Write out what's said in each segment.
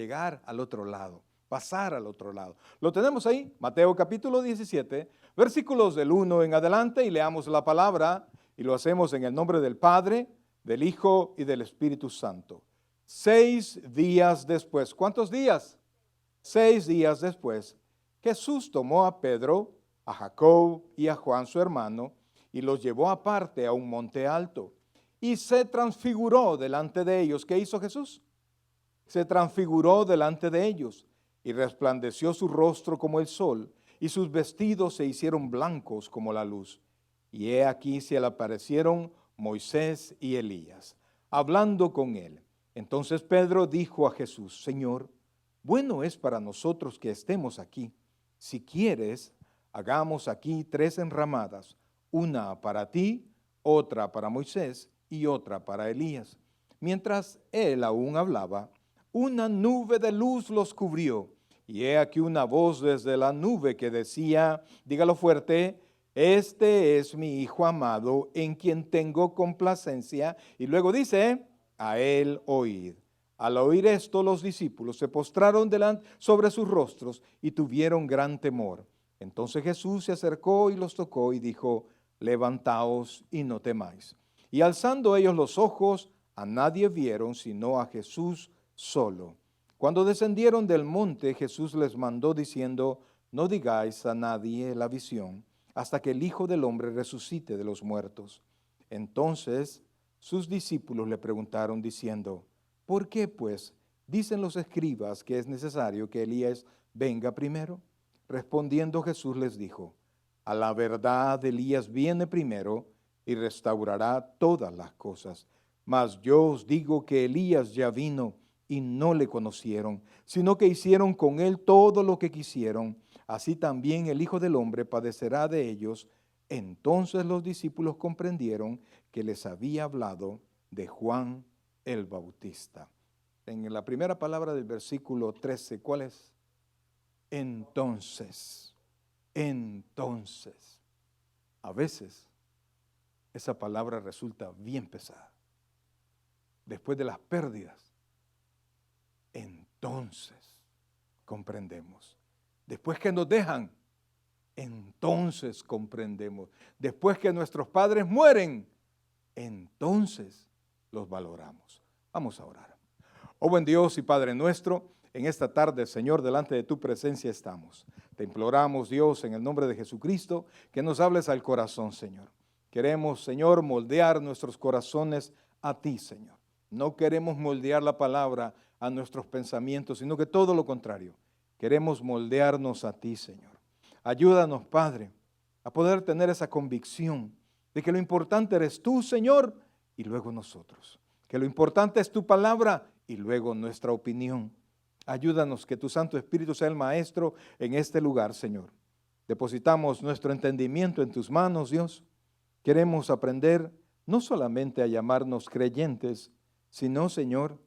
llegar al otro lado, pasar al otro lado. Lo tenemos ahí, Mateo capítulo 17, versículos del 1 en adelante, y leamos la palabra y lo hacemos en el nombre del Padre, del Hijo y del Espíritu Santo. 6 días después, ¿cuántos días? 6 días después, Jesús tomó a Pedro, a Jacob y a Juan su hermano, y los llevó aparte a un monte alto, y se transfiguró delante de ellos. ¿Qué hizo Jesús? Se transfiguró delante de ellos, y resplandeció su rostro como el sol, y sus vestidos se hicieron blancos como la luz. Y he aquí se le aparecieron Moisés y Elías, hablando con él. Entonces Pedro dijo a Jesús: Señor, bueno es para nosotros que estemos aquí. Si quieres, hagamos aquí 3 enramadas, una para ti, otra para Moisés y otra para Elías. Mientras él aún hablaba, una nube de luz los cubrió, y he aquí una voz desde la nube que decía, dígalo fuerte: este es mi Hijo amado, en quien tengo complacencia. Y luego dice: a él oíd. Al oír esto, los discípulos se postraron sobre sus rostros y tuvieron gran temor. Entonces Jesús se acercó y los tocó y dijo: levantaos y no temáis. Y alzando ellos los ojos, a nadie vieron sino a Jesús solo. Cuando descendieron del monte, Jesús les mandó diciendo: no digáis a nadie la visión, hasta que el Hijo del Hombre resucite de los muertos. Entonces sus discípulos le preguntaron diciendo: ¿por qué pues dicen los escribas que es necesario que Elías venga primero? Respondiendo Jesús les dijo: a la verdad Elías viene primero y restaurará todas las cosas. Mas yo os digo que Elías ya vino y no le conocieron, sino que hicieron con él todo lo que quisieron. Así también el Hijo del Hombre padecerá de ellos. Entonces los discípulos comprendieron que les había hablado de Juan el Bautista. En la primera palabra del versículo 13, ¿cuál es? Entonces. A veces esa palabra resulta bien pesada. Después de las pérdidas, entonces comprendemos. Después que nos dejan, entonces comprendemos. Después que nuestros padres mueren, entonces los valoramos. Vamos a orar. Oh buen Dios y Padre nuestro, en esta tarde, Señor, delante de tu presencia estamos. Te imploramos, Dios, en el nombre de Jesucristo, que nos hables al corazón, Señor. Queremos, Señor, moldear nuestros corazones a ti, Señor. No queremos moldear la palabra a nuestros pensamientos, sino que todo lo contrario. Queremos moldearnos a ti, Señor. Ayúdanos, Padre, a poder tener esa convicción de que lo importante eres tú, Señor, y luego nosotros. Que lo importante es tu palabra y luego nuestra opinión. Ayúdanos que tu Santo Espíritu sea el maestro en este lugar, Señor. Depositamos nuestro entendimiento en tus manos, Dios. Queremos aprender no solamente a llamarnos creyentes, sino, Señor,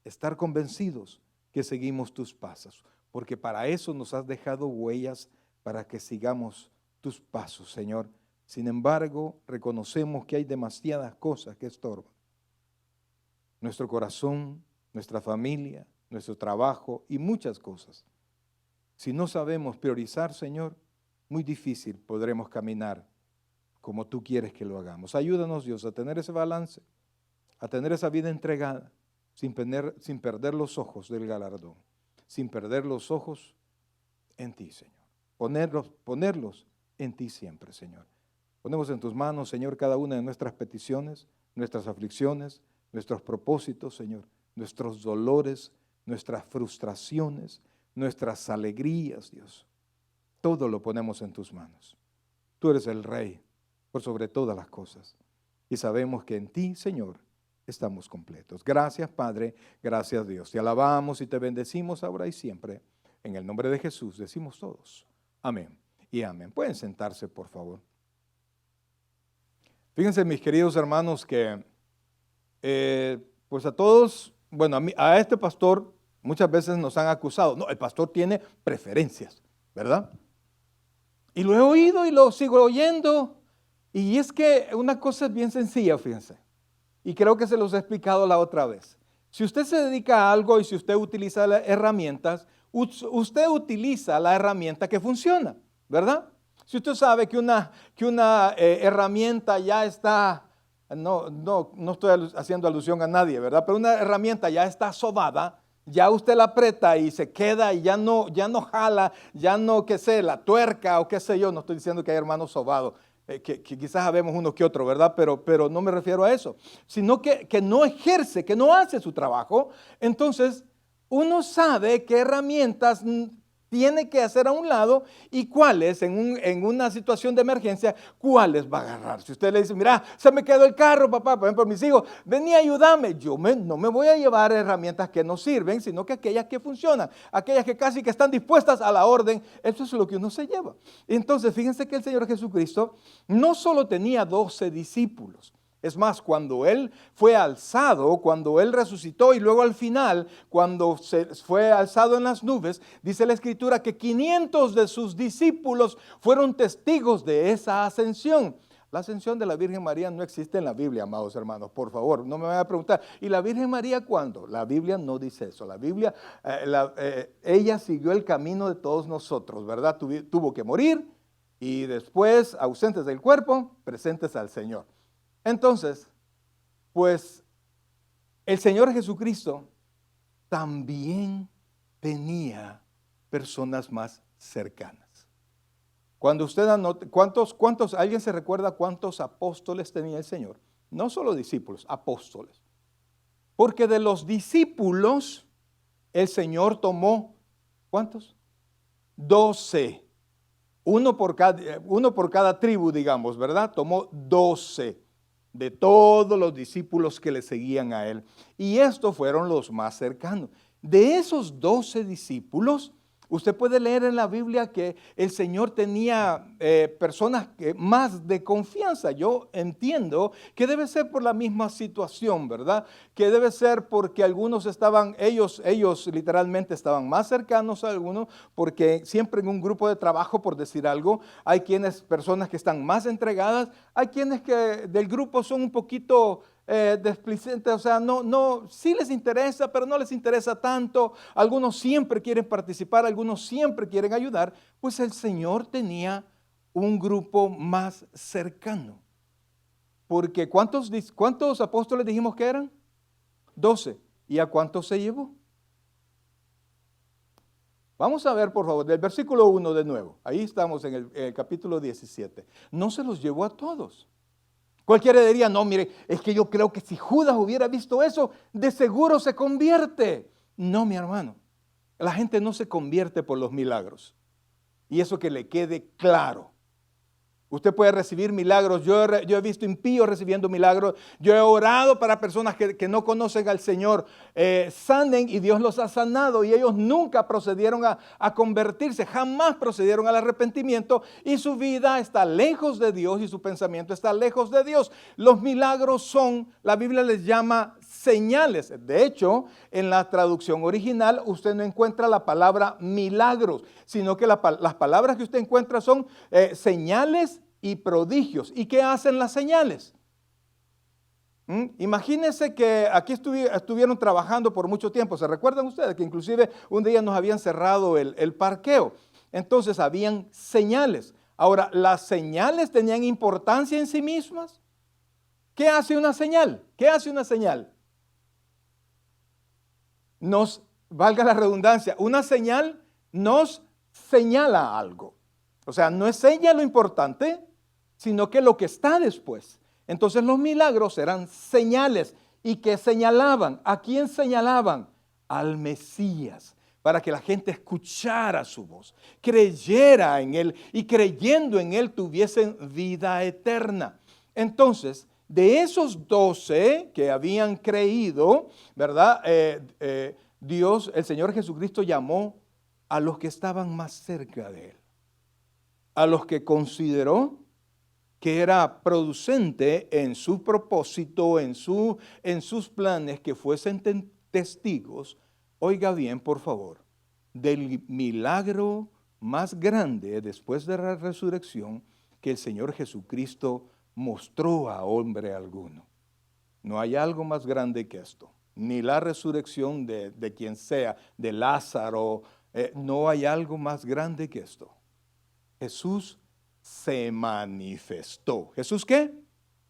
estar convencidos que seguimos tus pasos, porque para eso nos has dejado huellas, para que sigamos tus pasos, Señor. Sin embargo, reconocemos que hay demasiadas cosas que estorban. Nuestro corazón, nuestra familia, nuestro trabajo y muchas cosas. Si no sabemos priorizar, Señor, muy difícil podremos caminar como tú quieres que lo hagamos. Ayúdanos, Dios, a tener ese balance, a tener esa vida entregada, sin perder los ojos del galardón, sin perder los ojos en ti, Señor. Ponerlos en ti siempre, Señor. Ponemos en tus manos, Señor, cada una de nuestras peticiones, nuestras aflicciones, nuestros propósitos, Señor, nuestros dolores, nuestras frustraciones, nuestras alegrías, Dios. Todo lo ponemos en tus manos. Tú eres el Rey por sobre todas las cosas. Y sabemos que en ti, Señor, estamos completos. Gracias, Padre. Gracias, Dios. Te alabamos y te bendecimos ahora y siempre. En el nombre de Jesús decimos todos. Amén y amén. Pueden sentarse, por favor. Fíjense, mis queridos hermanos, que pues a todos, bueno, a este pastor muchas veces nos han acusado. No, el pastor tiene preferencias, ¿verdad? Y lo he oído y lo sigo oyendo. Y es que una cosa es bien sencilla, fíjense. Y creo que se los he explicado la otra vez. Si usted se dedica a algo y si usted utiliza las herramientas, usted utiliza la herramienta que funciona, ¿verdad? Si usted sabe que una herramienta ya está, no estoy haciendo alusión a nadie, ¿verdad? Pero una herramienta ya está sobada, ya usted la aprieta y se queda y ya no jala, ya no, qué sé, la tuerca o qué sé yo. No estoy diciendo que hay hermanos sobados, que quizás sabemos uno que otro, ¿verdad? Pero no me refiero a eso, sino que no ejerce, que no hace su trabajo. Entonces, uno sabe qué herramientas tiene que hacer a un lado y cuáles en una situación de emergencia, cuáles va a agarrar. Si usted le dice, mira, se me quedó el carro, papá, por ejemplo, mis hijos, vení, ayúdame. No me voy a llevar herramientas que no sirven, sino que aquellas que funcionan, aquellas que casi que están dispuestas a la orden. Eso es lo que uno se lleva. Entonces, fíjense que el Señor Jesucristo no solo tenía 12 discípulos. Es más, cuando Él fue alzado, cuando Él resucitó y luego al final, cuando se fue alzado en las nubes, dice la Escritura que 500 de sus discípulos fueron testigos de esa ascensión. La ascensión de la Virgen María no existe en la Biblia, amados hermanos, por favor, no me vayan a preguntar. ¿Y la Virgen María cuándo? La Biblia no dice eso. La Biblia, ella siguió el camino de todos nosotros, ¿verdad? Tuvo que morir y después, ausentes del cuerpo, presentes al Señor. Entonces, pues el Señor Jesucristo también tenía personas más cercanas. Cuando usted anota, ¿alguien se recuerda cuántos apóstoles tenía el Señor? No solo discípulos, apóstoles. Porque de los discípulos, el Señor tomó, ¿cuántos? 12. Uno por cada tribu, digamos, ¿verdad? Tomó 12. De todos los discípulos que le seguían a él. Y estos fueron los más cercanos. De esos 12 discípulos, usted puede leer en la Biblia que el Señor tenía personas más de confianza. Yo entiendo que debe ser por la misma situación, ¿verdad? Que debe ser porque algunos ellos literalmente estaban más cercanos a algunos, porque siempre en un grupo de trabajo, por decir algo, hay personas que están más entregadas, hay quienes que del grupo son un poquito desplicentes, o sea, sí les interesa, pero no les interesa tanto. Algunos siempre quieren participar, algunos siempre quieren ayudar. Pues el Señor tenía un grupo más cercano. Porque ¿cuántos apóstoles dijimos que eran? 12. ¿Y a cuántos se llevó? Vamos a ver, por favor, del versículo 1 de nuevo. Ahí estamos en el capítulo 17. No se los llevó a todos. Cualquiera diría, no, mire, es que yo creo que si Judas hubiera visto eso, de seguro se convierte. No, mi hermano, la gente no se convierte por los milagros. Y eso que le quede claro. Usted puede recibir milagros. Yo he visto impíos recibiendo milagros. Yo he orado para personas que no conocen al Señor. Sanen y Dios los ha sanado. Y ellos nunca procedieron a convertirse. Jamás procedieron al arrepentimiento. Y su vida está lejos de Dios y su pensamiento está lejos de Dios. Los milagros la Biblia les llama señales. De hecho, en la traducción original usted no encuentra la palabra milagros, sino que las palabras que usted encuentra son señales y prodigios. ¿Y qué hacen las señales? Imagínense que aquí estuvieron trabajando por mucho tiempo. ¿Se recuerdan ustedes que inclusive un día nos habían cerrado el parqueo? Entonces habían señales. Ahora, ¿las señales tenían importancia en sí mismas? ¿Qué hace una señal? ¿Qué hace una señal? Valga la redundancia, una señal nos señala algo. O sea, no es ella lo importante, sino que lo que está después. Entonces los milagros eran señales. ¿Y qué señalaban? ¿A quién señalaban? Al Mesías, para que la gente escuchara su voz, creyera en Él y creyendo en Él tuviesen vida eterna. Entonces, de esos 12 que habían creído, ¿verdad? Dios, el Señor Jesucristo llamó a los que estaban más cerca de Él, a los que consideró que era producente en su propósito, en sus planes, que fuesen testigos, oiga bien, por favor, del milagro más grande después de la resurrección que el Señor Jesucristo mostró a hombre alguno. No hay algo más grande que esto. ni la resurrección de quien sea, de Lázaro. No hay algo más grande que esto. Jesús se manifestó. ¿Jesús qué?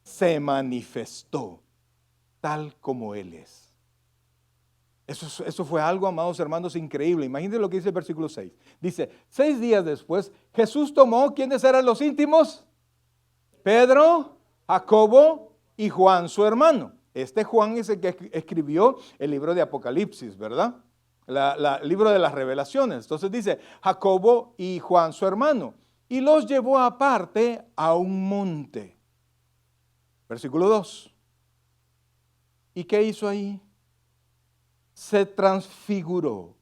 Se manifestó tal como Él es. Eso fue algo, amados hermanos, increíble. Imagínense lo que dice el versículo 6. Dice, 6 días después, Jesús tomó, ¿quiénes eran los íntimos? Pedro, Jacobo y Juan, su hermano. Este Juan es el que escribió el libro de Apocalipsis, ¿verdad? El libro de las revelaciones. Entonces dice, Jacobo y Juan, su hermano. Y los llevó aparte a un monte. Versículo 2. ¿Y qué hizo ahí? Se transfiguró,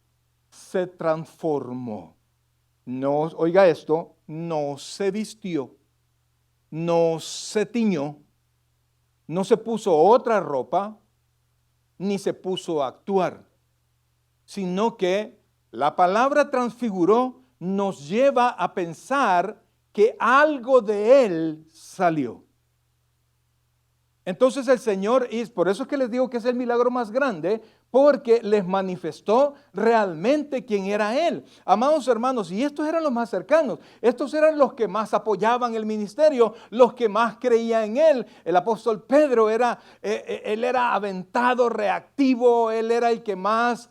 se transformó. No, oiga esto, no se vistió, no se tiñó, no se puso otra ropa, ni se puso a actuar, sino que la palabra transfiguró nos lleva a pensar que algo de Él salió. Entonces el Señor, y por eso es que les digo que es el milagro más grande, porque les manifestó realmente quién era Él. Amados hermanos, y estos eran los más cercanos, estos eran los que más apoyaban el ministerio, los que más creían en Él. El apóstol Pedro él era aventado, reactivo, él era el que más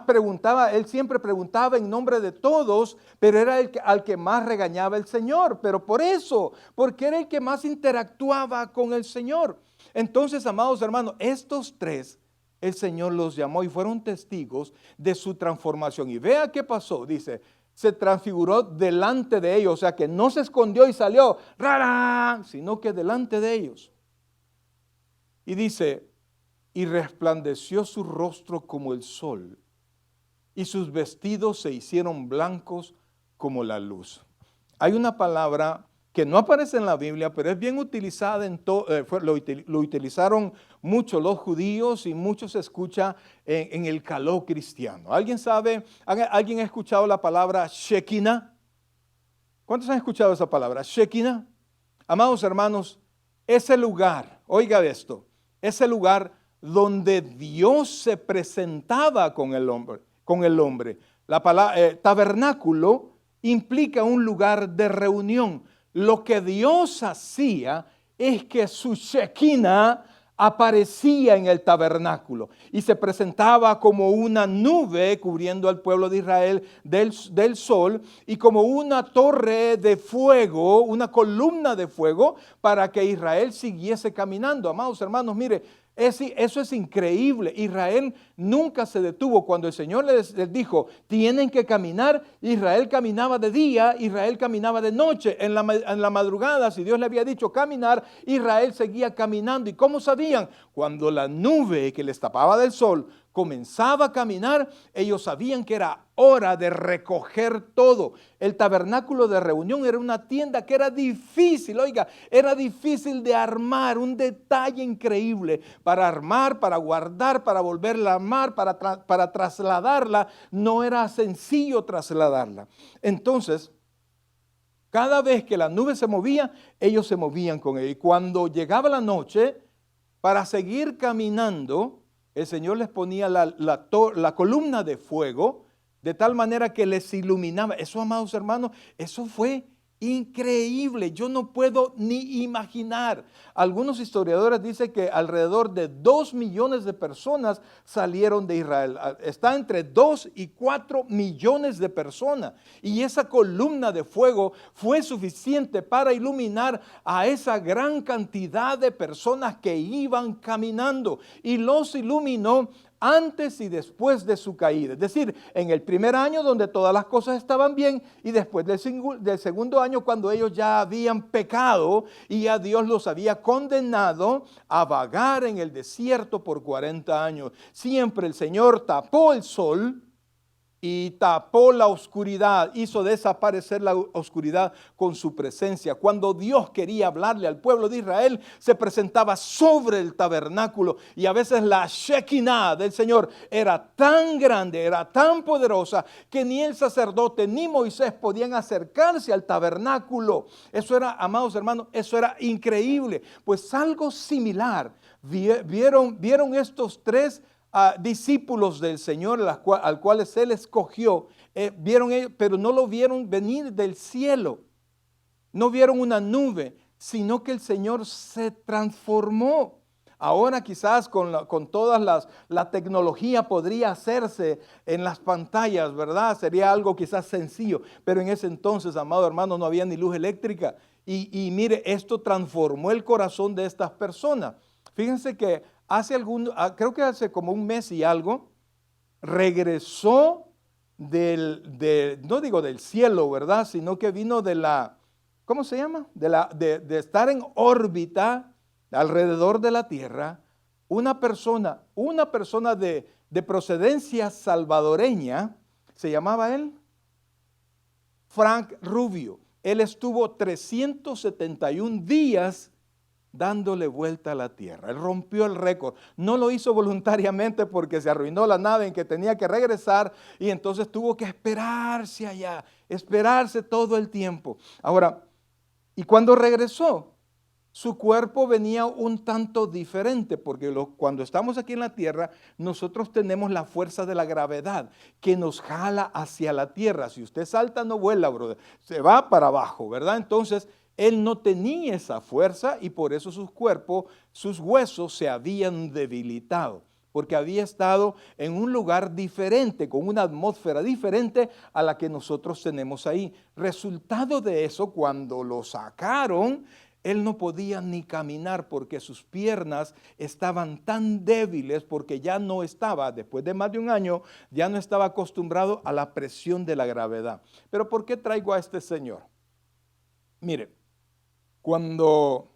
preguntaba. Él siempre preguntaba en nombre de todos, pero era al que más regañaba el Señor. Pero por eso, porque era el que más interactuaba con el Señor. Entonces, amados hermanos, estos tres, el Señor los llamó y fueron testigos de su transformación. Y vea qué pasó, dice, se transfiguró delante de ellos, o sea que no se escondió y salió, ¡rara!, sino que delante de ellos. Y dice, y resplandeció su rostro como el sol, y sus vestidos se hicieron blancos como la luz. Hay una palabra que no aparece en la Biblia, pero es bien utilizada lo utilizaron mucho los judíos y mucho se escucha en el caló cristiano. ¿Alguien sabe? ¿Alguien ha escuchado la palabra Shekinah? ¿Cuántos han escuchado esa palabra? Shekinah. Amados hermanos, ese lugar, oiga esto, ese lugar donde Dios se presentaba con el hombre. La palabra tabernáculo implica un lugar de reunión. Lo que Dios hacía es que su Shekinah aparecía en el tabernáculo y se presentaba como una nube cubriendo al pueblo de Israel del sol y como una torre de fuego, una columna de fuego para que Israel siguiese caminando. Amados hermanos, mire, eso es increíble. Israel nunca se detuvo. Cuando el Señor les dijo, tienen que caminar, Israel caminaba de día, Israel caminaba de noche. En la madrugada, si Dios le había dicho caminar, Israel seguía caminando. ¿Y cómo sabían? Cuando la nube que les tapaba del sol comenzaba a caminar, ellos sabían que era hora de recoger todo. El tabernáculo de reunión era una tienda que era difícil, oiga, era difícil de armar, un detalle increíble para armar, para guardar, para volverla a armar, para trasladarla. No era sencillo trasladarla. Entonces, cada vez que la nube se movía, ellos se movían con ella. Y cuando llegaba la noche, para seguir caminando, el Señor les ponía la columna de fuego de tal manera que les iluminaba. Eso, amados hermanos, eso fue increíble. Yo no puedo ni imaginar. Algunos historiadores dicen que alrededor de 2 millones de personas salieron de Israel. Está entre 2 y 4 millones de personas. Y esa columna de fuego fue suficiente para iluminar a esa gran cantidad de personas que iban caminando. Y los iluminó antes y después de su caída. Es decir, en el primer año donde todas las cosas estaban bien y después del segundo año cuando ellos ya habían pecado y ya Dios los había condenado a vagar en el desierto por 40 años. Siempre el Señor tapó el sol y tapó la oscuridad, hizo desaparecer la oscuridad con su presencia. Cuando Dios quería hablarle al pueblo de Israel, se presentaba sobre el tabernáculo y a veces la Shekinah del Señor era tan grande, era tan poderosa que ni el sacerdote ni Moisés podían acercarse al tabernáculo. Eso era, amados hermanos, eso era increíble. Pues algo similar vieron estos tres discípulos del Señor, al cuales Él escogió, vieron ellos, pero no lo vieron venir del cielo, no vieron una nube, sino que el Señor se transformó. Ahora quizás con toda la tecnología podría hacerse en las pantallas, ¿verdad? Sería algo quizás sencillo, pero en ese entonces, amado hermano, no había ni luz eléctrica. Y mire, esto transformó el corazón de estas personas. Fíjense que creo que hace como un mes y algo, regresó no digo del cielo, ¿verdad? Sino que vino de ¿cómo se llama? De estar en órbita alrededor de la tierra, una persona de procedencia salvadoreña, ¿se llamaba él? Frank Rubio. Él estuvo 371 días dándole vuelta a la tierra. Él rompió el récord. No lo hizo voluntariamente porque se arruinó la nave en que tenía que regresar y entonces tuvo que esperarse allá, esperarse todo el tiempo. Ahora, y cuando regresó, su cuerpo venía un tanto diferente, porque cuando estamos aquí en la tierra, nosotros tenemos la fuerza de la gravedad que nos jala hacia la tierra. Si usted salta, no vuela, brother, se va para abajo, ¿verdad? Entonces, él no tenía esa fuerza y por eso sus huesos se habían debilitado, porque había estado en un lugar diferente, con una atmósfera diferente a la que nosotros tenemos ahí. Resultado de eso, cuando lo sacaron, él no podía ni caminar porque sus piernas estaban tan débiles, porque ya no estaba, después de más de un año, ya no estaba acostumbrado a la presión de la gravedad. Pero ¿por qué traigo a este señor? Mire, cuando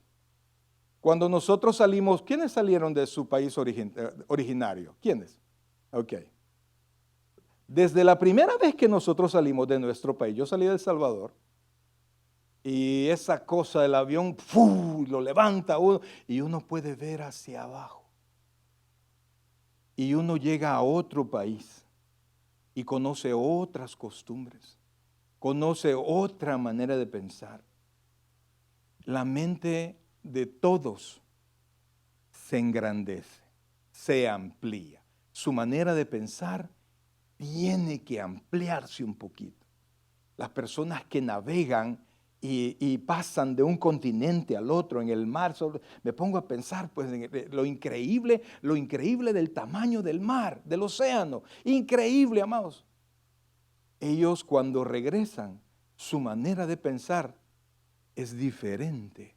nosotros salimos, ¿quiénes salieron de su país originario? ¿Quiénes? Ok. Desde la primera vez que nosotros salimos de nuestro país, yo salí de El Salvador, y esa cosa del avión lo levanta uno y uno puede ver hacia abajo. Y uno llega a otro país y conoce otras costumbres, conoce otra manera de pensar. La mente de todos se engrandece, se amplía. Su manera de pensar tiene que ampliarse un poquito. Las personas que navegan y pasan de un continente al otro en el mar, me pongo a pensar pues en lo increíble del tamaño del mar, del océano. Increíble, amados. Ellos cuando regresan, su manera de pensar es diferente,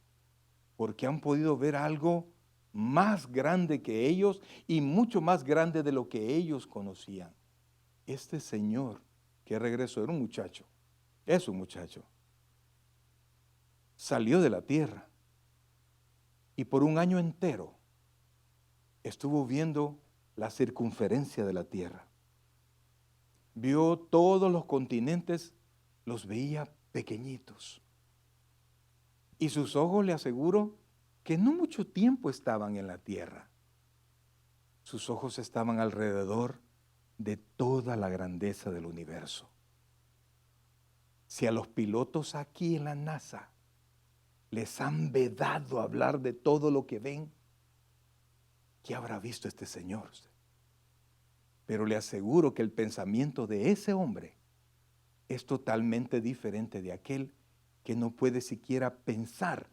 porque han podido ver algo más grande que ellos y mucho más grande de lo que ellos conocían. Este señor que regresó era un muchacho, es un muchacho. Salió de la tierra y por un año entero estuvo viendo la circunferencia de la tierra. Vio todos los continentes, los veía pequeñitos. Y sus ojos, le aseguro, que no mucho tiempo estaban en la tierra. Sus ojos estaban alrededor de toda la grandeza del universo. Si a los pilotos aquí en la NASA les han vedado hablar de todo lo que ven, ¿qué habrá visto este señor? Pero le aseguro que el pensamiento de ese hombre es totalmente diferente de aquel que no puede siquiera pensar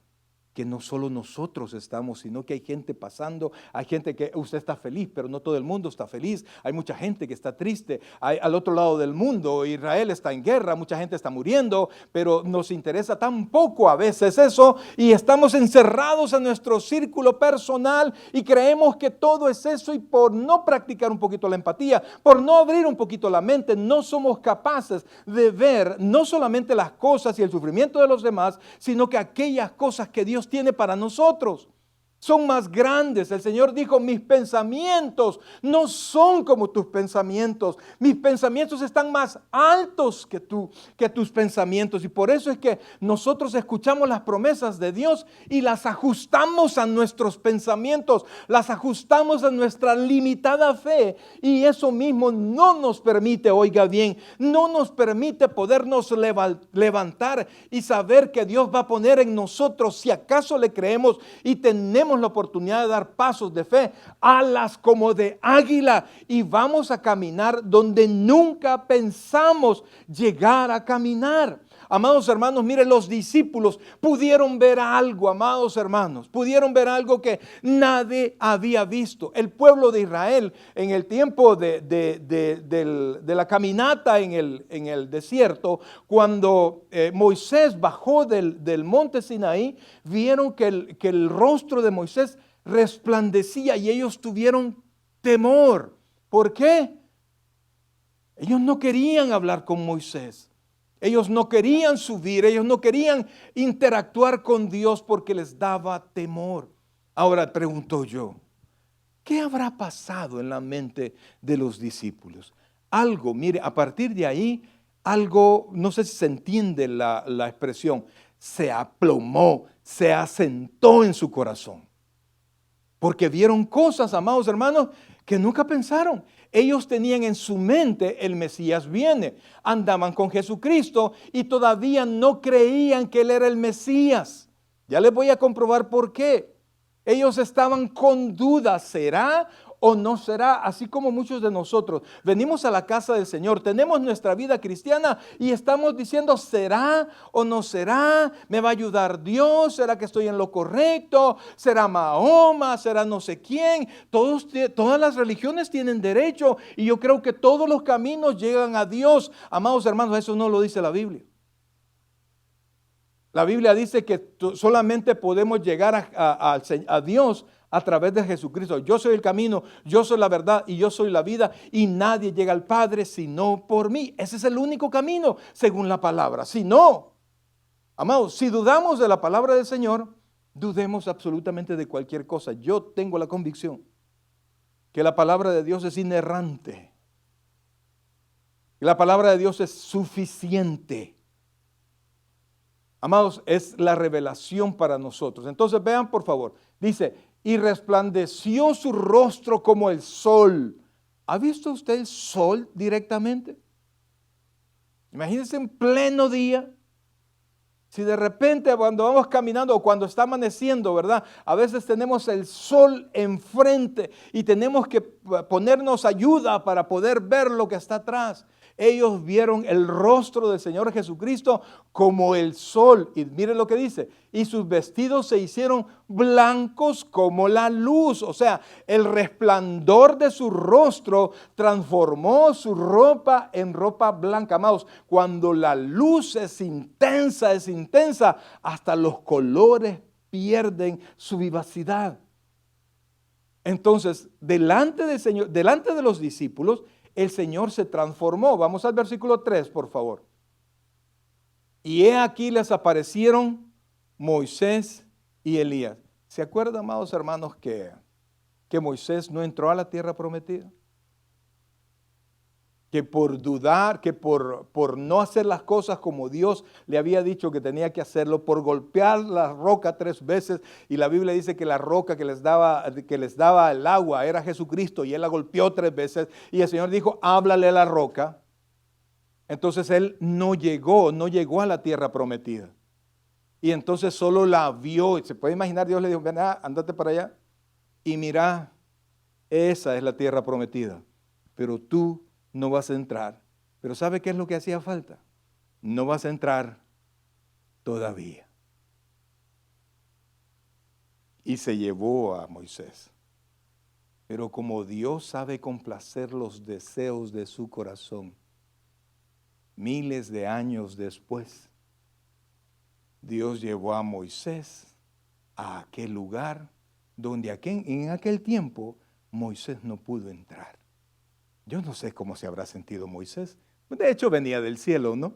que no solo nosotros estamos, sino que hay gente pasando, hay gente que usted está feliz, pero no todo el mundo está feliz. Hay mucha gente que está triste. Al otro lado del mundo, Israel está en guerra, mucha gente está muriendo, pero nos interesa tan poco a veces eso y estamos encerrados en nuestro círculo personal y creemos que todo es eso, y por no practicar un poquito la empatía, por no abrir un poquito la mente, no somos capaces de ver no solamente las cosas y el sufrimiento de los demás, sino que aquellas cosas que Dios tiene para nosotros son más grandes. El Señor dijo: mis pensamientos no son como tus pensamientos. Mis pensamientos están más altos que tus pensamientos. Y por eso es que nosotros escuchamos las promesas de Dios y las ajustamos a nuestros pensamientos, las ajustamos a nuestra limitada fe. Y eso mismo no nos permite, oiga bien, no nos permite podernos levantar y saber que Dios va a poner en nosotros, si acaso le creemos y tenemos tenemos la oportunidad de dar pasos de fe, alas como de águila, y vamos a caminar donde nunca pensamos llegar a caminar. Amados hermanos, miren, los discípulos pudieron ver algo, amados hermanos, pudieron ver algo que nadie había visto. El pueblo de Israel en el tiempo de la caminata en el desierto, cuando Moisés bajó del monte Sinaí, vieron que el rostro de Moisés resplandecía y ellos tuvieron temor. ¿Por qué? Ellos no querían hablar con Moisés. Ellos no querían subir, ellos no querían interactuar con Dios porque les daba temor. Ahora pregunto yo, ¿qué habrá pasado en la mente de los discípulos? Algo, mire, a partir de ahí, algo, no sé si se entiende la expresión, se aplomó, se asentó en su corazón. Porque vieron cosas, amados hermanos, que nunca pensaron. Ellos tenían en su mente el Mesías viene. Andaban con Jesucristo y todavía no creían que Él era el Mesías. Ya les voy a comprobar por qué. Ellos estaban con dudas, ¿será o no será? Así como muchos de nosotros venimos a la casa del Señor, tenemos nuestra vida cristiana y estamos diciendo, ¿será o no será? ¿Me va a ayudar Dios? ¿Será que estoy en lo correcto? ¿Será Mahoma? ¿Será no sé quién? Todas las religiones tienen derecho y yo creo que todos los caminos llegan a Dios. Amados hermanos, eso no lo dice la Biblia. La Biblia dice que solamente podemos llegar a Dios a través de Jesucristo. Yo soy el camino, yo soy la verdad y yo soy la vida y nadie llega al Padre sino por mí. Ese es el único camino según la palabra. Si no, amados, si dudamos de la palabra del Señor, dudemos absolutamente de cualquier cosa. Yo tengo la convicción que la palabra de Dios es inerrante. La palabra de Dios es suficiente. Amados, es la revelación para nosotros. Entonces vean por favor, dice, y resplandeció su rostro como el sol. ¿Ha visto usted el sol directamente? Imagínense en pleno día. Si de repente cuando vamos caminando o cuando está amaneciendo, ¿verdad? A veces tenemos el sol enfrente y tenemos que ponernos ayuda para poder ver lo que está atrás. Ellos vieron el rostro del Señor Jesucristo como el sol. Y miren lo que dice. Y sus vestidos se hicieron blancos como la luz. O sea, el resplandor de su rostro transformó su ropa en ropa blanca. Amados, cuando la luz es intensa, hasta los colores pierden su vivacidad. Entonces, delante del Señor, delante de los discípulos, el Señor se transformó. Vamos al versículo 3, por favor. Y he aquí les aparecieron Moisés y Elías. ¿Se acuerdan, amados hermanos, que Moisés no entró a la tierra prometida? Que por dudar, que por no hacer las cosas como Dios le había dicho que tenía que hacerlo, por golpear la roca 3 veces, y la Biblia dice que la roca que les daba el agua era Jesucristo, y él la golpeó 3 veces, y el Señor dijo, háblale a la roca. Entonces él no llegó a la tierra prometida. Y entonces solo la vio, y se puede imaginar, Dios le dijo, ven, ándate para allá, y mira, esa es la tierra prometida, pero tú no vas a entrar. Pero ¿sabe qué es lo que hacía falta? No vas a entrar todavía. Y se llevó a Moisés. Pero como Dios sabe complacer los deseos de su corazón, miles de años después, Dios llevó a Moisés a aquel lugar donde en aquel tiempo Moisés no pudo entrar. Yo no sé cómo se habrá sentido Moisés. De hecho, venía del cielo, ¿no?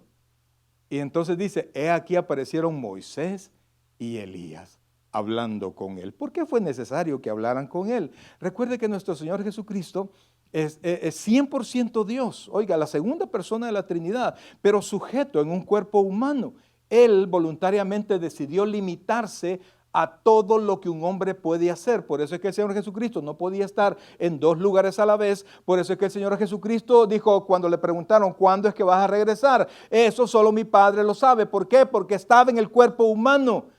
Y entonces dice, he aquí aparecieron Moisés y Elías hablando con él. ¿Por qué fue necesario que hablaran con él? Recuerde que nuestro Señor Jesucristo es 100% Dios. Oiga, la segunda persona de la Trinidad, pero sujeto en un cuerpo humano. Él voluntariamente decidió limitarse a todo lo que un hombre puede hacer. Por eso es que el Señor Jesucristo no podía estar en 2 lugares a la vez. Por eso es que el Señor Jesucristo dijo, cuando le preguntaron, ¿cuándo es que vas a regresar? Eso solo mi Padre lo sabe. ¿Por qué? Porque estaba en el cuerpo humano.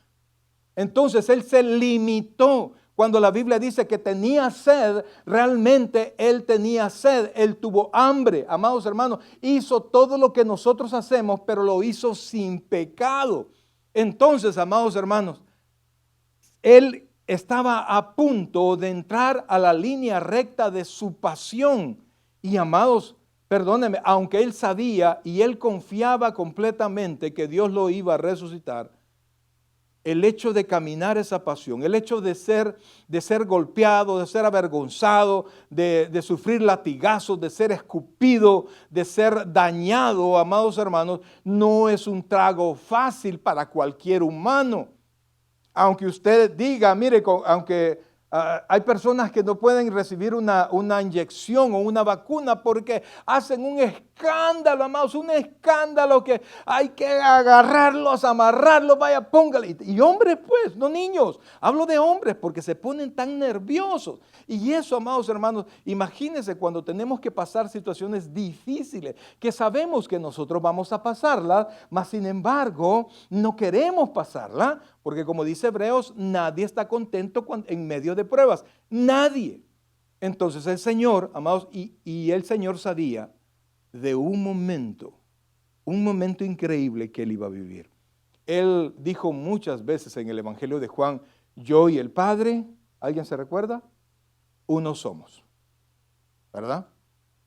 Entonces Él se limitó. Cuando la Biblia dice que tenía sed, realmente Él tenía sed, Él tuvo hambre. Amados hermanos, hizo todo lo que nosotros hacemos, pero lo hizo sin pecado. Entonces, amados hermanos, Él estaba a punto de entrar a la línea recta de su pasión. Y amados, perdónenme, aunque Él sabía y Él confiaba completamente que Dios lo iba a resucitar, el hecho de caminar esa pasión, el hecho de ser golpeado, de ser avergonzado, de sufrir latigazos, de ser escupido, de ser dañado, amados hermanos, no es un trago fácil para cualquier humano. Aunque usted diga, mire, aunque hay personas que no pueden recibir una inyección o una vacuna porque hacen un escándalo, amados, un escándalo que hay que agarrarlos, amarrarlos, vaya, póngale. Y hombres pues, no niños, hablo de hombres porque se ponen tan nerviosos. Y eso, amados hermanos, imagínense cuando tenemos que pasar situaciones difíciles, que sabemos que nosotros vamos a pasarlas, mas sin embargo no queremos pasarla, porque como dice Hebreos, nadie está contento en medio de pruebas, nadie. Entonces el Señor, amados, y el Señor sabía de un momento increíble que Él iba a vivir. Él dijo muchas veces en el Evangelio de Juan, yo y el Padre, ¿alguien se recuerda? Uno somos, ¿verdad?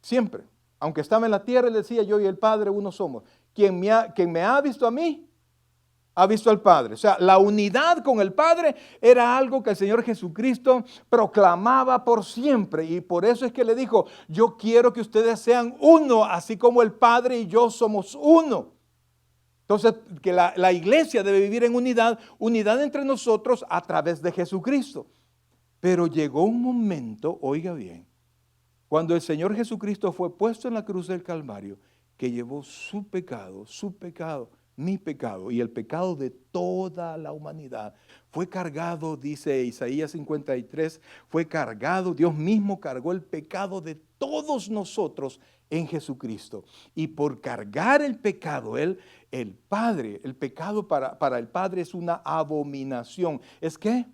Siempre, aunque estaba en la tierra, Él decía, yo y el Padre uno somos. Quien me ha visto a mí, ha visto al Padre. O sea, la unidad con el Padre era algo que el Señor Jesucristo proclamaba por siempre. Y por eso es que le dijo, yo quiero que ustedes sean uno, así como el Padre y yo somos uno. Entonces, que la iglesia debe vivir en unidad entre nosotros a través de Jesucristo. Pero llegó un momento, oiga bien, cuando el Señor Jesucristo fue puesto en la cruz del Calvario, que llevó su pecado, mi pecado y el pecado de toda la humanidad. Fue cargado, dice Isaías 53, fue cargado, Dios mismo cargó el pecado de todos nosotros en Jesucristo. Y por cargar el pecado, el Padre, el pecado para el Padre es una abominación. ¿Es qué?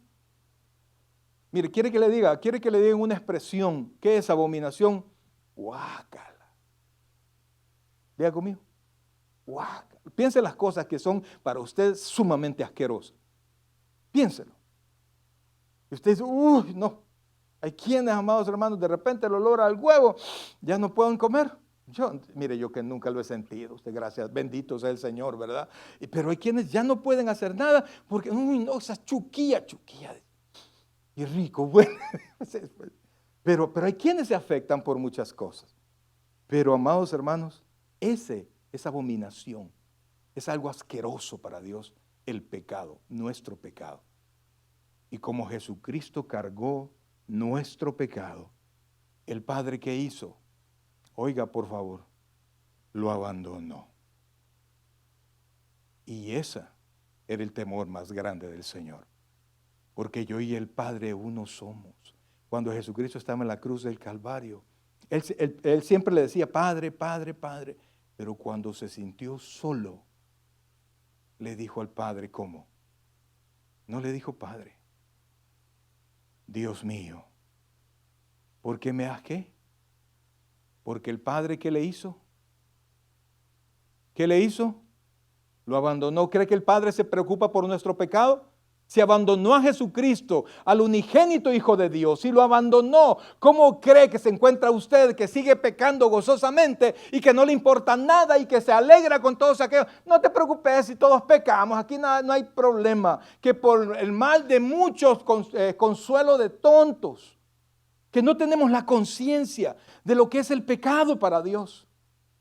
Mire, quiere que le diga una expresión. ¿Qué es abominación? Guácala. Diga conmigo. Guácala. Piense las cosas que son para usted sumamente asquerosas. Piénselo. Y usted dice, uy, no. Hay quienes, amados hermanos, de repente el olor al huevo ya no pueden comer. Mire, yo que nunca lo he sentido. Usted, gracias, bendito sea el Señor, ¿verdad? Pero hay quienes ya no pueden hacer nada porque, uy, no, esa chuquilla. Y rico, bueno. Pero hay quienes se afectan por muchas cosas. Pero, amados hermanos, esa abominación es algo asqueroso para Dios, el pecado, nuestro pecado. Y como Jesucristo cargó nuestro pecado, el Padre que hizo, oiga por favor, lo abandonó. Y ese era el temor más grande del Señor. Porque yo y el Padre uno somos. Cuando Jesucristo estaba en la cruz del Calvario, Él siempre le decía, Padre, Padre, Padre. Pero cuando se sintió solo, le dijo al Padre, ¿cómo? No le dijo Padre. Dios mío, ¿por qué me has qué? Porque el Padre, ¿qué le hizo? ¿Qué le hizo? Lo abandonó. ¿Cree que el Padre se preocupa por nuestro pecado? Se abandonó a Jesucristo, al unigénito Hijo de Dios, y lo abandonó. ¿Cómo cree que se encuentra usted que sigue pecando gozosamente y que no le importa nada y que se alegra con todos aquellos? No te preocupes si todos pecamos, aquí no hay problema. Que por el mal de muchos, consuelo de tontos, que no tenemos la conciencia de lo que es el pecado para Dios.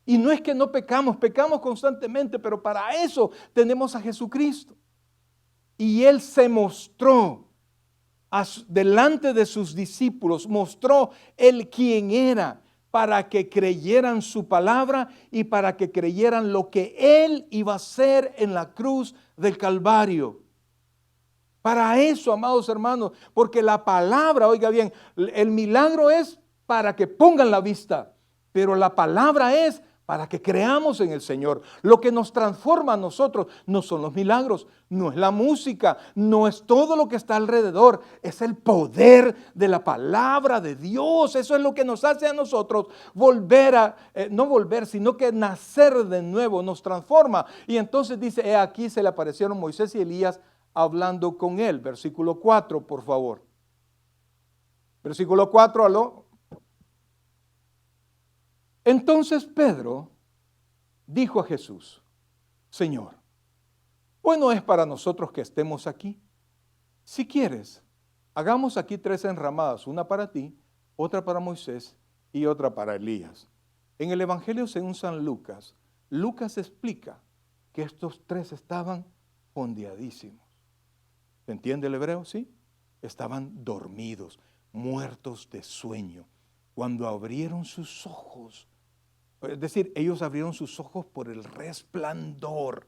Y no es que no pecamos constantemente, pero para eso tenemos a Jesucristo. Y Él se mostró delante de sus discípulos, mostró Él quién era, para que creyeran su palabra y para que creyeran lo que Él iba a hacer en la cruz del Calvario. Para eso, amados hermanos, porque la palabra, oiga bien, el milagro es para que pongan la vista, pero la palabra es para que creamos en el Señor. Lo que nos transforma a nosotros no son los milagros, no es la música, no es todo lo que está alrededor, es el poder de la palabra de Dios. Eso es lo que nos hace a nosotros volver no volver, sino que nacer de nuevo, nos transforma. Y entonces dice, aquí se le aparecieron Moisés y Elías hablando con él. Versículo 4, por favor. Versículo 4, aló. Entonces Pedro dijo a Jesús, Señor, bueno es para nosotros que estemos aquí. Si quieres, hagamos aquí 3 enramadas, una para ti, otra para Moisés y otra para Elías. En el Evangelio según San Lucas, Lucas explica que estos 3 estaban fondeadísimos. ¿Se entiende el hebreo? Sí. Estaban dormidos, muertos de sueño. Cuando abrieron sus ojos, es decir, ellos abrieron sus ojos por el resplandor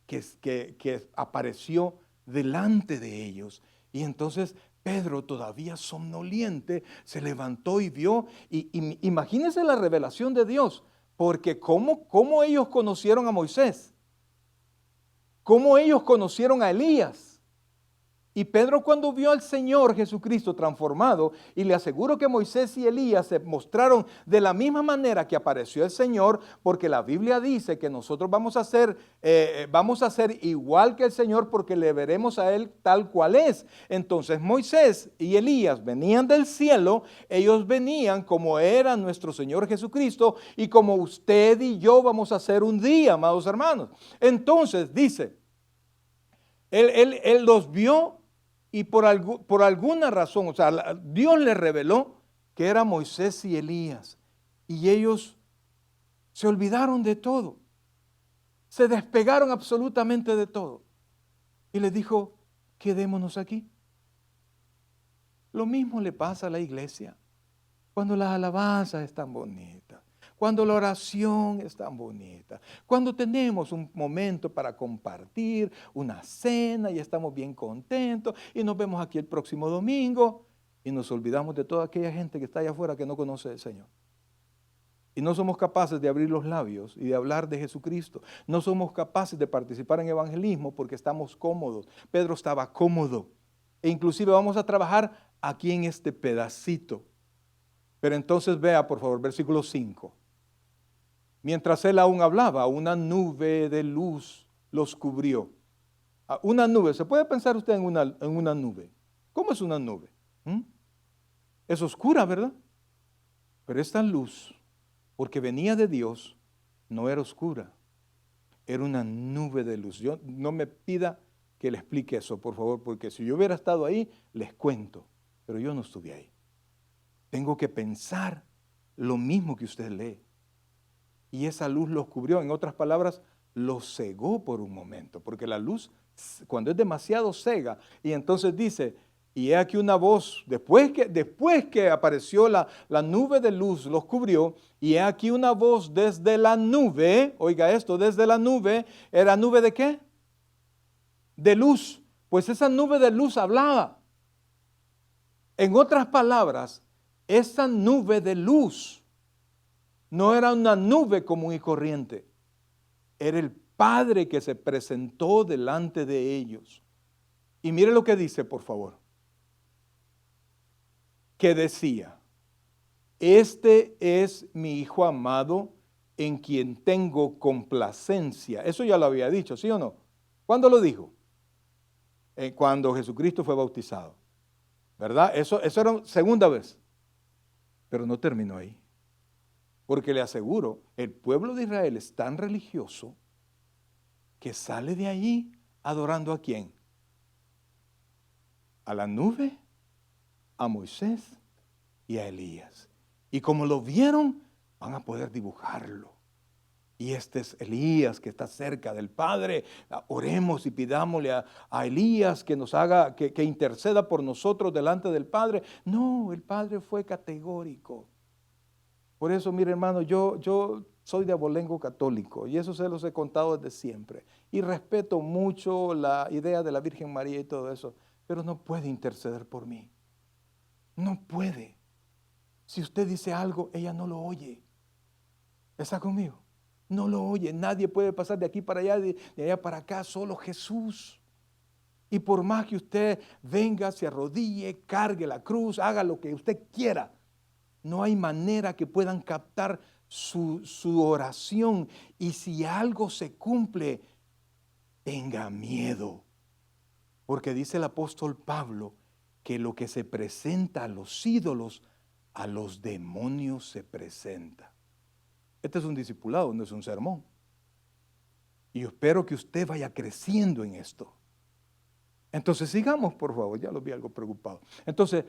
que apareció delante de ellos. Y entonces Pedro, todavía somnoliente, se levantó y vio. Y imagínense la revelación de Dios, porque ¿cómo ellos conocieron a Moisés? ¿Cómo ellos conocieron a Elías? Y Pedro, cuando vio al Señor Jesucristo transformado, y le aseguro que Moisés y Elías se mostraron de la misma manera que apareció el Señor, porque la Biblia dice que nosotros vamos a ser igual que el Señor, porque le veremos a Él tal cual es. Entonces Moisés y Elías venían del cielo, ellos venían como era nuestro Señor Jesucristo, y como usted y yo vamos a ser un día, amados hermanos. Entonces dice, Él los vio. Y por alguna razón, o sea, Dios les reveló que era Moisés y Elías. Y ellos se olvidaron de todo. Se despegaron absolutamente de todo. Y les dijo, quedémonos aquí. Lo mismo le pasa a la iglesia. Cuando las alabanzas están bonitas. Cuando la oración es tan bonita, cuando tenemos un momento para compartir, una cena y estamos bien contentos y nos vemos aquí el próximo domingo y nos olvidamos de toda aquella gente que está allá afuera que no conoce al Señor. Y no somos capaces de abrir los labios y de hablar de Jesucristo. No somos capaces de participar en evangelismo porque estamos cómodos. Pedro estaba cómodo. E inclusive vamos a trabajar aquí en este pedacito. Pero entonces vea por favor versículo 5. Mientras él aún hablaba, una nube de luz los cubrió. Una nube, ¿se puede pensar usted en una nube? ¿Cómo es una nube? Es oscura, ¿verdad? Pero esta luz, porque venía de Dios, no era oscura. Era una nube de luz. Yo no me pida que le explique eso, por favor, porque si yo hubiera estado ahí, les cuento. Pero yo no estuve ahí. Tengo que pensar lo mismo que usted lee. Y esa luz los cubrió, en otras palabras, los cegó por un momento, porque la luz, cuando es demasiado cega, y entonces dice, y he aquí una voz, después que apareció la nube de luz, los cubrió, y he aquí una voz desde la nube, oiga esto, desde la nube, ¿era nube de qué? De luz, pues esa nube de luz hablaba. En otras palabras, esa nube de luz no era una nube común y corriente, era el Padre que se presentó delante de ellos. Y mire lo que dice, por favor. Que decía, este es mi Hijo amado en quien tengo complacencia. Eso ya lo había dicho, ¿sí o no? ¿Cuándo lo dijo? Cuando Jesucristo fue bautizado, ¿verdad? Eso era segunda vez, pero no terminó ahí. Porque le aseguro, el pueblo de Israel es tan religioso que sale de allí adorando ¿a quién? A la nube, a Moisés y a Elías. Y como lo vieron, van a poder dibujarlo. Y este es Elías que está cerca del Padre. Oremos y pidámosle a Elías que nos haga, que interceda por nosotros delante del Padre. No, el Padre fue categórico. Por eso, mire hermano, yo soy de abolengo católico y eso se los he contado desde siempre. Y respeto mucho la idea de la Virgen María y todo eso, pero no puede interceder por mí. No puede. Si usted dice algo, ella no lo oye. ¿Está conmigo? No lo oye. Nadie puede pasar de aquí para allá, de allá para acá, solo Jesús. Y por más que usted venga, se arrodille, cargue la cruz, haga lo que usted quiera, no hay manera que puedan captar su oración. Y si algo se cumple, tenga miedo. Porque dice el apóstol Pablo que lo que se presenta a los ídolos, a los demonios se presenta. Este es un discipulado, no es un sermón. Y yo espero que usted vaya creciendo en esto. Entonces sigamos, por favor, ya lo vi algo preocupado. Entonces,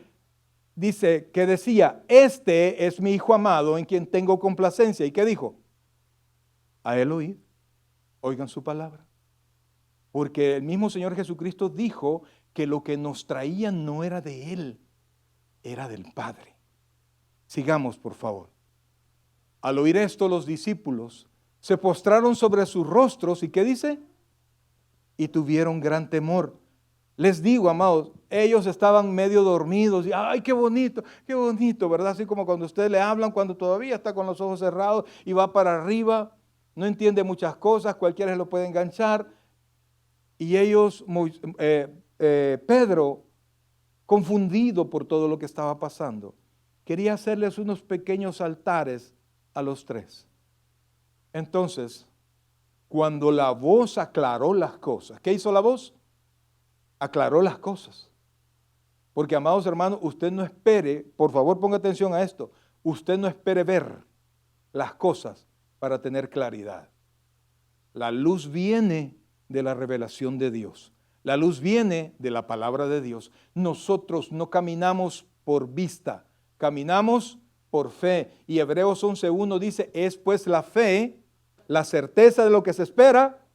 dice que decía, este es mi hijo amado en quien tengo complacencia. ¿Y qué dijo? A él oíd, oigan su palabra. Porque el mismo Señor Jesucristo dijo que lo que nos traían no era de Él, era del Padre. Sigamos, por favor. Al oír esto, los discípulos se postraron sobre sus rostros. ¿Y qué dice? Y tuvieron gran temor. Les digo, amados, ellos estaban medio dormidos. Y, ay, qué bonito, ¿verdad? Así como cuando ustedes le hablan, cuando todavía está con los ojos cerrados y va para arriba, no entiende muchas cosas, cualquiera se lo puede enganchar. Y ellos, Pedro, confundido por todo lo que estaba pasando, quería hacerles unos pequeños altares a los tres. Entonces, cuando la voz aclaró las cosas, ¿qué hizo la voz? Aclaró las cosas. Porque, amados hermanos, usted no espere, por favor ponga atención a esto, usted no espere ver las cosas para tener claridad. La luz viene de la revelación de Dios. La luz viene de la palabra de Dios. Nosotros no caminamos por vista, caminamos por fe. Y Hebreos 11:1 dice, es pues la fe, la certeza de lo que se espera,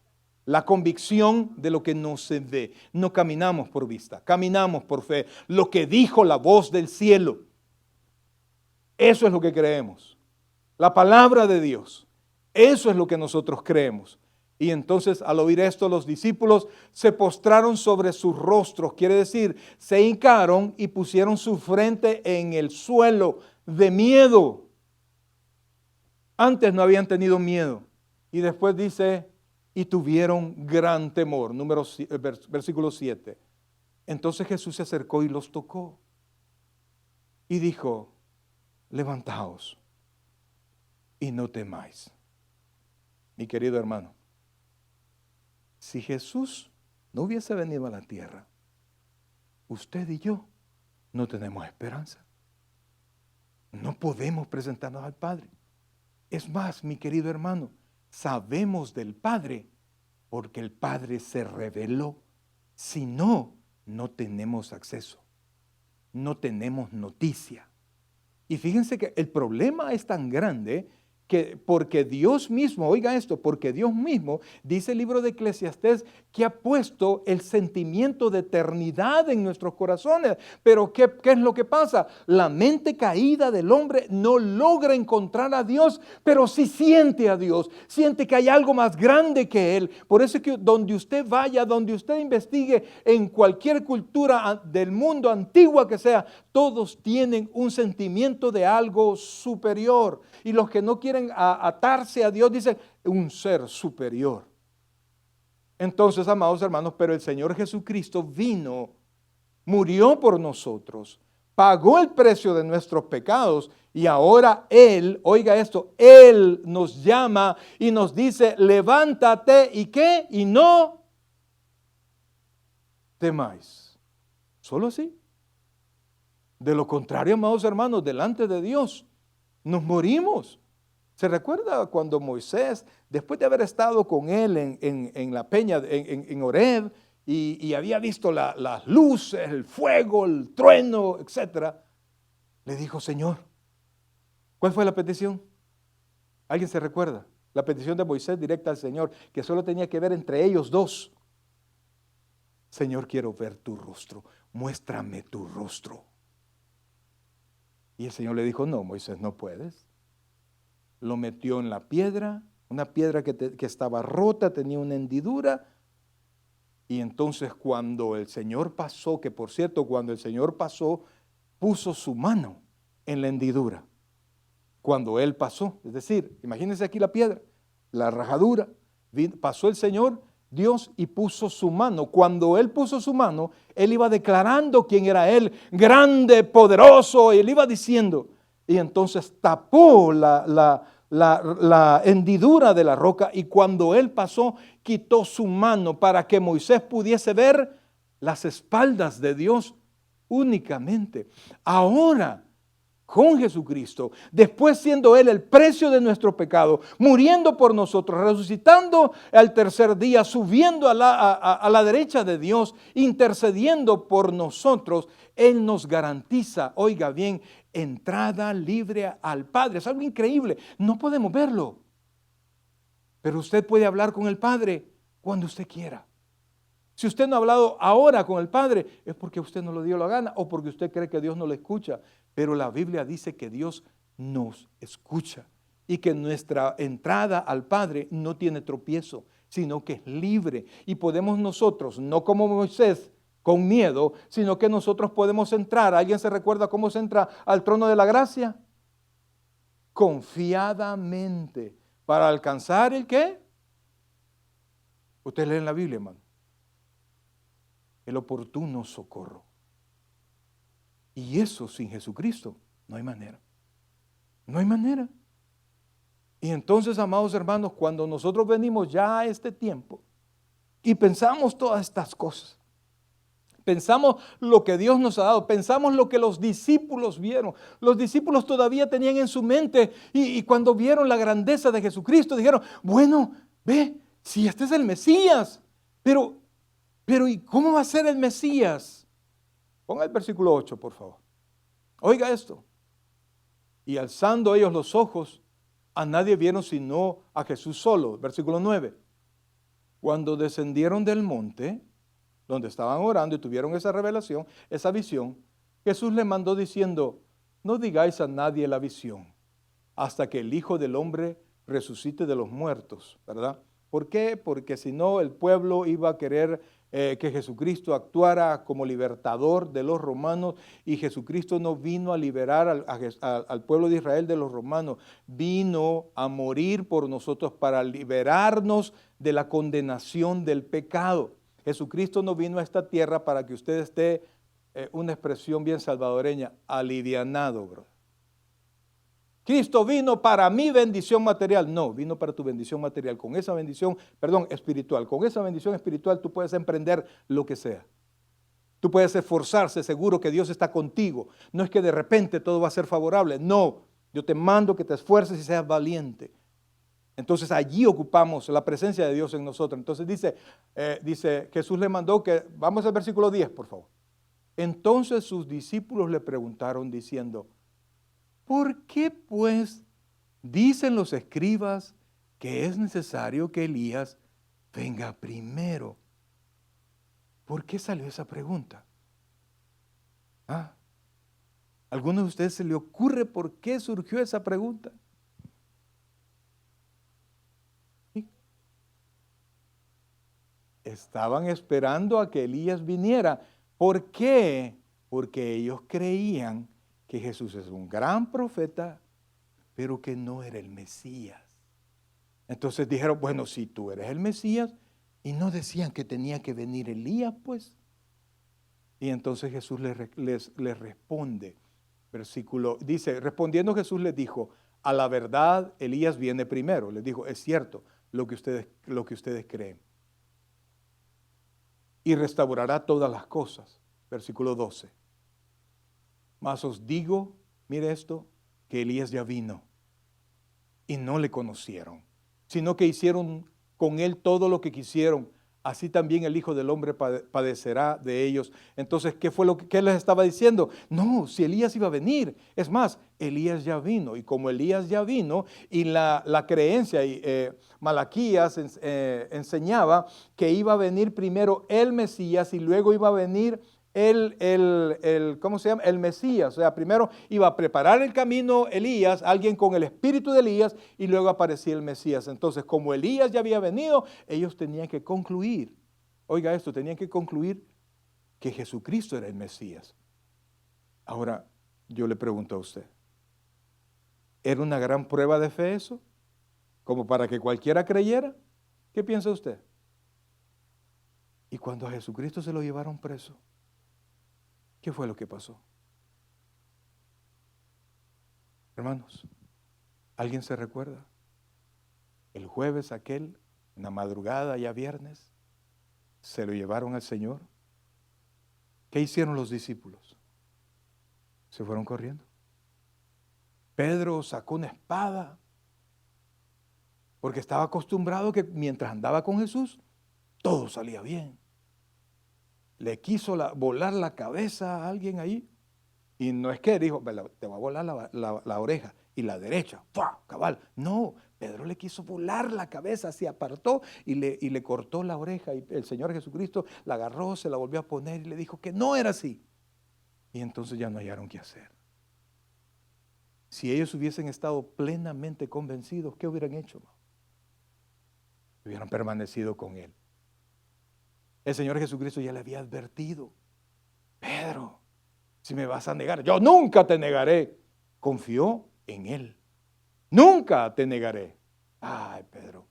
la convicción de lo que no se ve. No caminamos por vista, caminamos por fe. Lo que dijo la voz del cielo, eso es lo que creemos. La palabra de Dios, eso es lo que nosotros creemos. Y entonces al oír esto los discípulos se postraron sobre sus rostros, quiere decir, se hincaron y pusieron su frente en el suelo de miedo. Antes no habían tenido miedo. Y después dice, y tuvieron gran temor, versículo 7. Entonces Jesús se acercó y los tocó y dijo, levantaos y no temáis. Mi querido hermano, si Jesús no hubiese venido a la tierra, usted y yo no tenemos esperanza. No podemos presentarnos al Padre. Es más, mi querido hermano, sabemos del Padre porque el Padre se reveló. Si no, no tenemos acceso. No tenemos noticia. Y fíjense que el problema es tan grande que porque Dios mismo, oiga esto, porque Dios mismo, dice el libro de Eclesiastés, que ha puesto el sentimiento de eternidad en nuestros corazones. Pero ¿qué es lo que pasa? La mente caída del hombre no logra encontrar a Dios, pero sí siente a Dios, siente que hay algo más grande que Él. Por eso es que donde usted vaya, donde usted investigue, en cualquier cultura del mundo antigua que sea, todos tienen un sentimiento de algo superior. Y los que no quieren atarse a Dios dicen un ser superior. Entonces, amados hermanos, pero el Señor Jesucristo vino, murió por nosotros, pagó el precio de nuestros pecados y ahora Él, oiga esto, Él nos llama y nos dice, levántate y ¿qué? Y no temáis. Solo así. De lo contrario, amados hermanos, delante de Dios nos morimos. ¿Se recuerda cuando Moisés, después de haber estado con él en la peña, en Horeb, y había visto las luces, el fuego, el trueno, etcétera, le dijo, Señor, ¿cuál fue la petición? ¿Alguien se recuerda? La petición de Moisés directa al Señor, que solo tenía que ver entre ellos dos. Señor, quiero ver tu rostro, muéstrame tu rostro. Y el Señor le dijo, no, Moisés, no puedes. Lo metió en la piedra, una piedra que estaba rota, tenía una hendidura. Y entonces cuando el Señor pasó, que por cierto, cuando el Señor pasó, puso su mano en la hendidura. Cuando Él pasó, es decir, imagínense aquí la piedra. la rajadura. Pasó el Señor Dios y puso su mano. Cuando Él puso su mano, Él iba declarando quién era Él, grande, poderoso, y Él iba diciendo, y entonces tapó la hendidura de la roca, y cuando Él pasó, quitó su mano para que Moisés pudiese ver las espaldas de Dios únicamente. Ahora, con Jesucristo, después siendo Él el precio de nuestro pecado, muriendo por nosotros, resucitando al tercer día, subiendo a la derecha de Dios, intercediendo por nosotros, Él nos garantiza, oiga bien, entrada libre al Padre. Es algo increíble, no podemos verlo, pero usted puede hablar con el Padre cuando usted quiera. Si usted no ha hablado ahora con el Padre, es porque usted no le dio la gana o porque usted cree que Dios no le escucha. Pero la Biblia dice que Dios nos escucha y que nuestra entrada al Padre no tiene tropiezo, sino que es libre. Y podemos nosotros, no como Moisés, con miedo, sino que nosotros podemos entrar. ¿Alguien se recuerda cómo se entra al trono de la gracia? Confiadamente. ¿Para alcanzar el qué? Usted lee en la Biblia, hermano. El oportuno socorro. Y eso sin Jesucristo no hay manera. No hay manera. Y entonces, amados hermanos, cuando nosotros venimos ya a este tiempo y pensamos todas estas cosas, pensamos lo que Dios nos ha dado, pensamos lo que los discípulos vieron. Los discípulos todavía tenían en su mente y cuando vieron la grandeza de Jesucristo dijeron, bueno, ve, si este es el Mesías, pero ¿y cómo va a ser el Mesías? Ponga el versículo 8, por favor. Oiga esto. Y alzando ellos los ojos, a nadie vieron sino a Jesús solo. Versículo 9. Cuando descendieron del monte, donde estaban orando y tuvieron esa revelación, esa visión, Jesús les mandó diciendo, no digáis a nadie la visión, hasta que el Hijo del Hombre resucite de los muertos, ¿verdad? ¿Por qué? Porque si no, el pueblo iba a querer que Jesucristo actuara como libertador de los romanos, y Jesucristo no vino a liberar al pueblo de Israel de los romanos, vino a morir por nosotros para liberarnos de la condenación del pecado. Jesucristo no vino a esta tierra para que usted esté, una expresión bien salvadoreña, alivianado, bro. Cristo vino para mi bendición material. No, vino para tu bendición material. Con esa bendición, espiritual. Con esa bendición espiritual tú puedes emprender lo que sea. Tú puedes esforzarse seguro que Dios está contigo. No es que de repente todo va a ser favorable. No, yo te mando que te esfuerces y seas valiente. Entonces allí ocupamos la presencia de Dios en nosotros. Entonces dice Jesús le mandó que, vamos al versículo 10, por favor. Entonces sus discípulos le preguntaron diciendo, ¿por qué pues dicen los escribas que es necesario que Elías venga primero? ¿Por qué salió esa pregunta? ¿Ah? ¿Alguno de ustedes se le ocurre por qué surgió esa pregunta? ¿Sí? Estaban esperando a que Elías viniera. ¿Por qué? Porque ellos creían que Jesús es un gran profeta, pero que no era el Mesías. Entonces dijeron, bueno, si tú eres el Mesías, y no decían que tenía que venir Elías, pues. Y entonces Jesús les responde, dice, respondiendo Jesús les dijo, a la verdad Elías viene primero. Les dijo, es cierto lo que ustedes creen. Y restaurará todas las cosas. Versículo 12. Mas os digo, mire esto, que Elías ya vino y no le conocieron, sino que hicieron con él todo lo que quisieron. Así también el Hijo del Hombre padecerá de ellos. Entonces, ¿qué les estaba diciendo? No, si Elías iba a venir. Es más, Elías ya vino. Y como Elías ya vino, y la creencia, Malaquías enseñaba que iba a venir primero el Mesías y luego iba a venir ¿cómo se llama? El Mesías. O sea, primero iba a preparar el camino Elías, alguien con el espíritu de Elías, y luego aparecía el Mesías. Entonces, como Elías ya había venido, ellos tenían que concluir, oiga esto, tenían que concluir que Jesucristo era el Mesías. Ahora, yo le pregunto a usted, ¿era una gran prueba de fe eso? como para que cualquiera creyera. ¿Qué piensa usted? Y cuando a Jesucristo se lo llevaron preso, ¿qué fue lo que pasó? Hermanos, ¿alguien se recuerda? El jueves aquel, en la madrugada, ya viernes, se lo llevaron al Señor. ¿Qué hicieron los discípulos? Se fueron corriendo. Pedro sacó una espada, porque estaba acostumbrado que mientras andaba con Jesús, todo salía bien. Le quiso volar la cabeza a alguien ahí, y no es que dijo, te va a volar la oreja, y la derecha, ¡fua! Cabal. No, Pedro le quiso volar la cabeza, se apartó y le cortó la oreja, y el Señor Jesucristo la agarró, se la volvió a poner y le dijo que no era así. Y entonces ya no hallaron qué hacer. Si ellos hubiesen estado plenamente convencidos, ¿qué hubieran hecho? Hubieran permanecido con Él. El Señor Jesucristo ya le había advertido: Pedro, si me vas a negar, yo nunca te negaré. Confió en Él. Nunca te negaré. Ay, Pedro,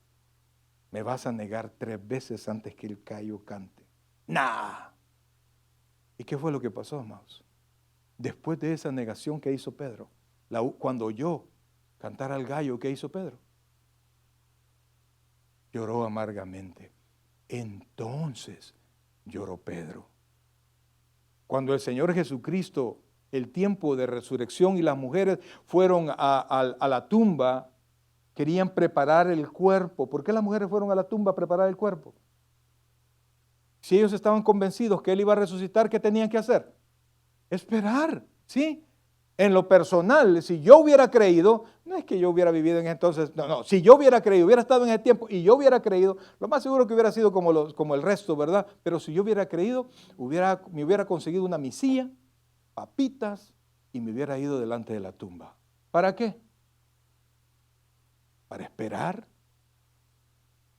me vas a negar 3 veces antes que el gallo cante. Nah. ¿Y qué fue lo que pasó, amados? Después de esa negación que hizo Pedro, cuando oyó cantar al gallo, ¿qué hizo Pedro? Lloró amargamente. Entonces lloró Pedro. Cuando el Señor Jesucristo, el tiempo de resurrección, y las mujeres fueron a la tumba, querían preparar el cuerpo. ¿Por qué las mujeres fueron a la tumba a preparar el cuerpo? Si ellos estaban convencidos que Él iba a resucitar, ¿qué tenían que hacer? Esperar, ¿sí? En lo personal, si yo hubiera creído, no es que yo hubiera vivido en entonces, no, si yo hubiera creído, hubiera estado en ese tiempo y yo hubiera creído, lo más seguro que hubiera sido como el resto, ¿verdad? Pero si yo hubiera creído, me hubiera conseguido una misilla, papitas, y me hubiera ido delante de la tumba. ¿Para qué? Para esperar.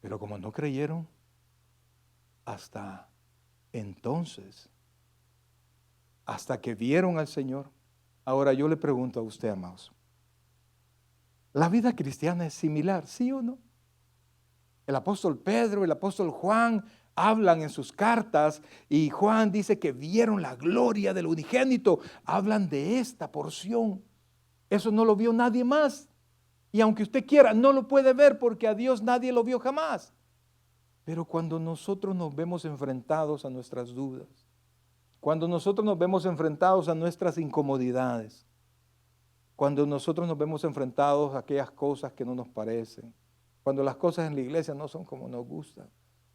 Pero como no creyeron, hasta entonces, hasta que vieron al Señor. Ahora yo le pregunto a usted, amados, ¿la vida cristiana es similar, sí o no? El apóstol Pedro, el apóstol Juan hablan en sus cartas, y Juan dice que vieron la gloria del unigénito. Hablan de esta porción. Eso no lo vio nadie más. Y aunque usted quiera, no lo puede ver, porque a Dios nadie lo vio jamás. Pero cuando nosotros nos vemos enfrentados a nuestras dudas, cuando nosotros nos vemos enfrentados a nuestras incomodidades, cuando nosotros nos vemos enfrentados a aquellas cosas que no nos parecen, cuando las cosas en la iglesia no son como nos gustan,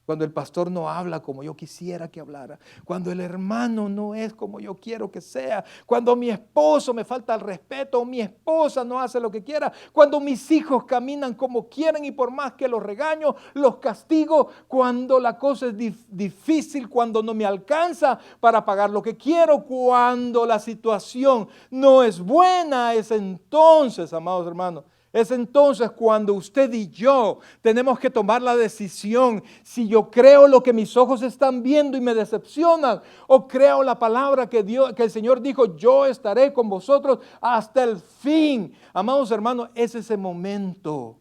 cuando el pastor no habla como yo quisiera que hablara, cuando el hermano no es como yo quiero que sea, cuando mi esposo me falta el respeto, o mi esposa no hace lo que quiera, cuando mis hijos caminan como quieren y por más que los regaño, los castigo, cuando la cosa es difícil, cuando no me alcanza para pagar lo que quiero, cuando la situación no es buena, es entonces, amados hermanos, es entonces cuando usted y yo tenemos que tomar la decisión: si yo creo lo que mis ojos están viendo y me decepcionan, o creo la palabra que el Señor dijo: yo estaré con vosotros hasta el fin. Amados hermanos, es ese momento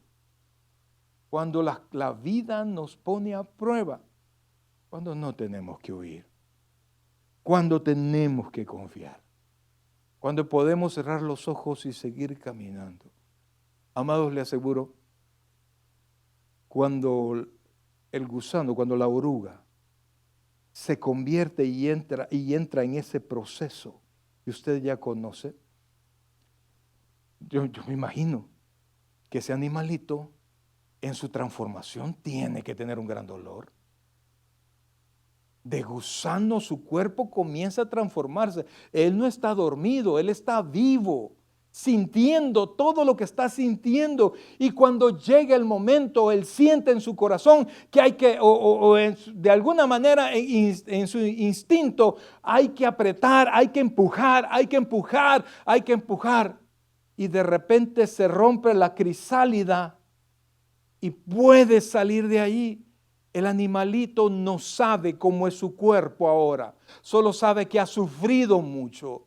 cuando la vida nos pone a prueba, cuando no tenemos que huir, cuando tenemos que confiar, cuando podemos cerrar los ojos y seguir caminando. Amados, le aseguro, cuando el gusano, cuando la oruga se convierte y entra en ese proceso que usted ya conoce, yo me imagino que ese animalito en su transformación tiene que tener un gran dolor. De gusano su cuerpo comienza a transformarse. Él no está dormido, él está vivo, sintiendo todo lo que está sintiendo, y cuando llega el momento, él siente en su corazón que hay que, de alguna manera en su instinto, hay que apretar, hay que empujar, y de repente se rompe la crisálida y puede salir de ahí. El animalito no sabe cómo es su cuerpo ahora, solo sabe que ha sufrido mucho.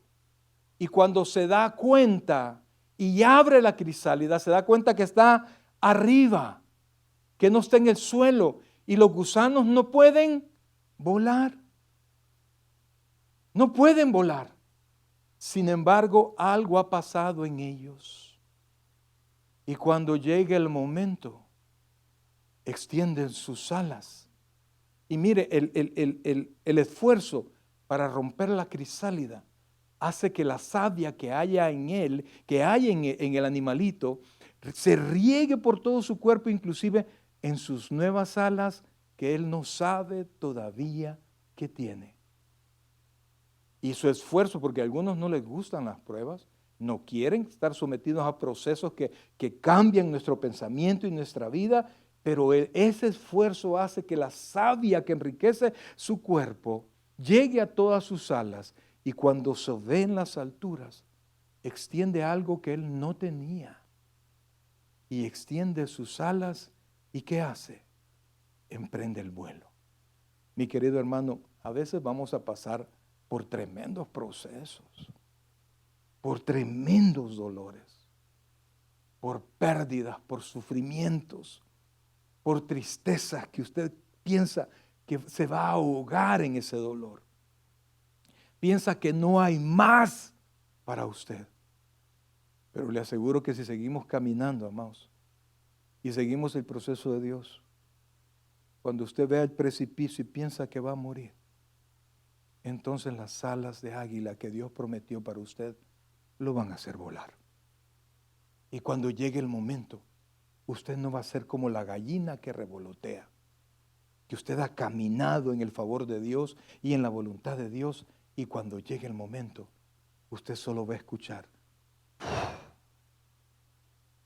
Y cuando se da cuenta y abre la crisálida, se da cuenta que está arriba, que no está en el suelo. Y los gusanos no pueden volar. No pueden volar. Sin embargo, algo ha pasado en ellos. Y cuando llegue el momento, extienden sus alas. Y mire, el esfuerzo para romper la crisálida hace que la savia que haya en él, que hay en el animalito, se riegue por todo su cuerpo, inclusive en sus nuevas alas que él no sabe todavía que tiene. Y su esfuerzo, porque a algunos no les gustan las pruebas, no quieren estar sometidos a procesos que cambian nuestro pensamiento y nuestra vida, pero ese esfuerzo hace que la savia que enriquece su cuerpo llegue a todas sus alas, y cuando se ve en las alturas, extiende algo que él no tenía. Y extiende sus alas, ¿y qué hace? Emprende el vuelo. Mi querido hermano, a veces vamos a pasar por tremendos procesos, por tremendos dolores, por pérdidas, por sufrimientos, por tristezas que usted piensa que se va a ahogar en ese dolor. Piensa que no hay más para usted. Pero le aseguro que si seguimos caminando, amados, y seguimos el proceso de Dios, cuando usted vea el precipicio y piensa que va a morir, entonces las alas de águila que Dios prometió para usted lo van a hacer volar. Y cuando llegue el momento, usted no va a ser como la gallina que revolotea, que usted ha caminado en el favor de Dios y en la voluntad de Dios, y cuando llegue el momento, usted solo va a escuchar.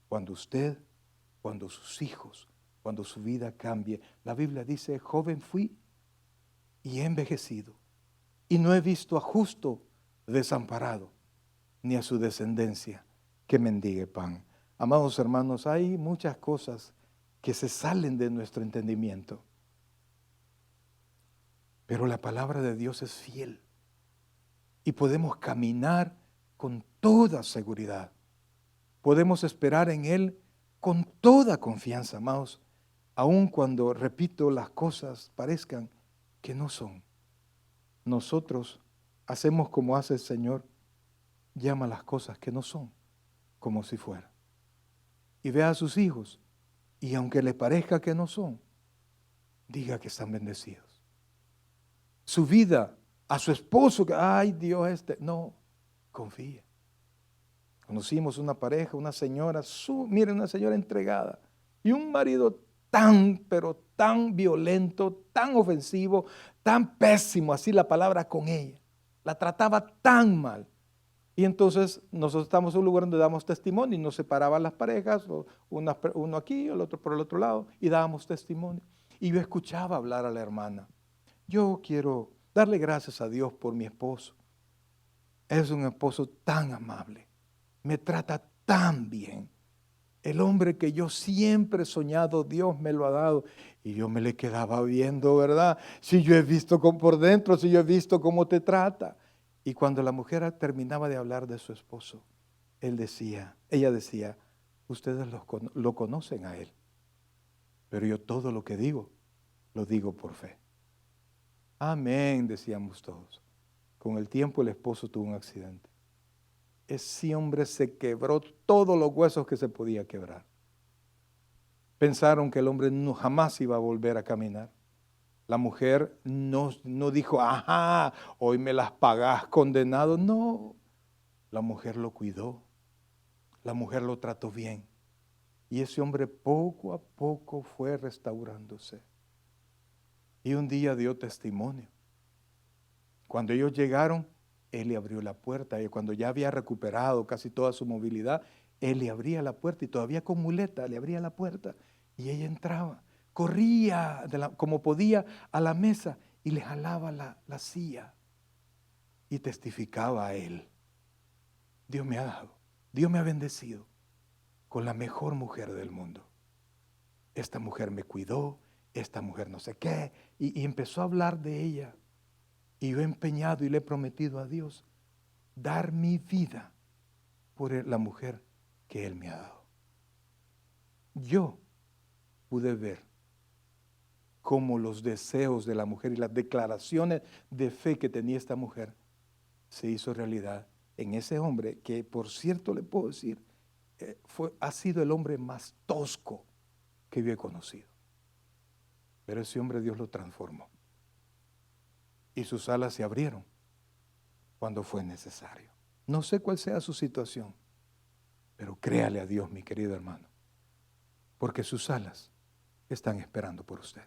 Cuando usted, cuando sus hijos, cuando su vida cambie, la Biblia dice, joven fui y he envejecido, y no he visto a justo desamparado, ni a su descendencia que mendigue pan. Amados hermanos, hay muchas cosas que se salen de nuestro entendimiento, pero la palabra de Dios es fiel y podemos caminar con toda seguridad. Podemos esperar en Él con toda confianza, amados, aun cuando, repito, las cosas parezcan que no son. Nosotros hacemos como hace el Señor, llama las cosas que no son como si fueran. Y ve a sus hijos, y aunque le parezca que no son, diga que están bendecidos. Su vida, a su esposo, que, ay Dios, no, confía. Conocimos una pareja, una señora, miren, una señora entregada, y un marido tan, pero tan violento, tan ofensivo, tan pésimo, así la palabra con ella. La trataba tan mal. Y entonces nosotros estamos en un lugar donde damos testimonio y nos separaban las parejas, uno aquí, el otro por el otro lado, y dábamos testimonio. Y yo escuchaba hablar a la hermana. Yo quiero darle gracias a Dios por mi esposo. Es un esposo tan amable. Me trata tan bien. El hombre que yo siempre he soñado, Dios me lo ha dado. Y yo me le quedaba viendo, ¿verdad? Si yo he visto por dentro, si yo he visto cómo te trata. Y cuando la mujer terminaba de hablar de su esposo, ella decía, ustedes lo conocen a él. Pero yo todo lo que digo, lo digo por fe. Amén, decíamos todos. Con el tiempo el esposo tuvo un accidente. Ese hombre se quebró todos los huesos que se podía quebrar. Pensaron que el hombre jamás iba a volver a caminar. La mujer no dijo, ajá, hoy me las pagás, condenado. No, la mujer lo cuidó. La mujer lo trató bien. Y ese hombre poco a poco fue restaurándose. Y un día dio testimonio. Cuando ellos llegaron, él le abrió la puerta, y cuando ya había recuperado casi toda su movilidad, él le abría la puerta, y todavía con muleta le abría la puerta, y ella entraba, corría como podía a la mesa y le jalaba la silla y testificaba a él. Dios me ha dado, Dios me ha bendecido con la mejor mujer del mundo. Esta mujer me cuidó, esta mujer no sé qué, y empezó a hablar de ella. Y yo he empeñado y le he prometido a Dios dar mi vida por la mujer que Él me ha dado. yo pude ver cómo los deseos de la mujer y las declaraciones de fe que tenía esta mujer se hizo realidad en ese hombre que, por cierto, le puedo decir, ha sido el hombre más tosco que yo he conocido. Pero ese hombre Dios lo transformó y sus alas se abrieron cuando fue necesario. No sé cuál sea su situación, pero créale a Dios, mi querido hermano, porque sus alas están esperando por usted.